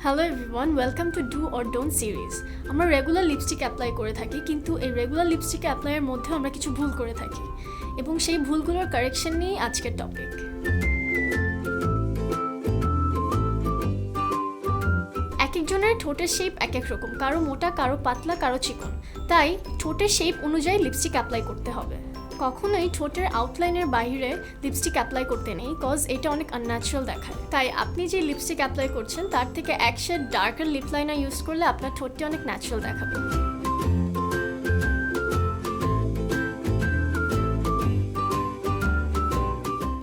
Hello everyone, welcome to do or don't series. আমরা regular lipstick apply করে থাকি, কিন্তু এই রেগুলার লিপস্টিক অ্যাপ্লাইয়ের মধ্যেও আমরা কিছু ভুল করে থাকি এবং সেই ভুলগুলোর কারেকশন নিয়েই আজকের টপিক। এক একজনের ঠোঁটের শেপ এক এক রকম, কারো মোটা, কারো পাতলা, কারো চিকন। তাই ঠোঁটের শেপ অনুযায়ী লিপস্টিক অ্যাপ্লাই করতে হবে। কখনোই ঠোঁটের আউটলাইনের বাইরে লিপস্টিক অ্যাপ্লাই করতে নেই, কজ এটা অনেক আনন্যাচারাল দেখায়। তাই আপনি যে লিপস্টিক অ্যাপ্লাই করছেন তার থেকে এক shade darker lip liner use করলে আপনার ঠোঁটটি অনেক ন্যাচারাল দেখাবে।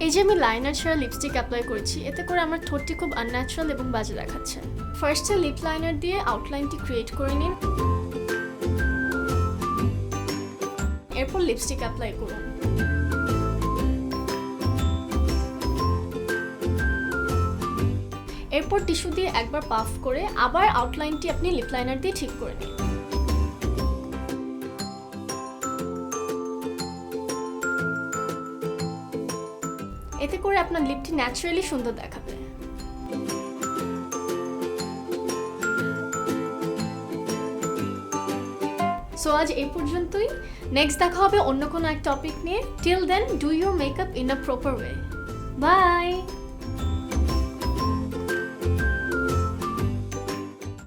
এই যে আমি লাইনার ছাড়া লিপস্টিক অ্যাপ্লাই করছি, এতে করে আমার ঠোঁটটি খুব আনন্যাচারাল এবং বাজে দেখাচ্ছে। ফার্স্টে লিপ লাইনার দিয়ে আউটলাইনটি ক্রিয়েট করে নিন, এরপর লিপস্টিক অ্যাপ্লাই করুন। এরপর টিস্যু দিয়ে একবার পাফ করে আবার আউটলাইনটি আপনি লিপ লাইনার দিয়ে ঠিক করে নিন। এতে করে আপনার লিপটি ন্যাচারালি সুন্দর দেখাবে। সো আজ এই পর্যন্তই। নেক্সট দেখা হবে অন্য কোনো এক টপিক নিয়ে। Till then, do your makeup in a proper way. By.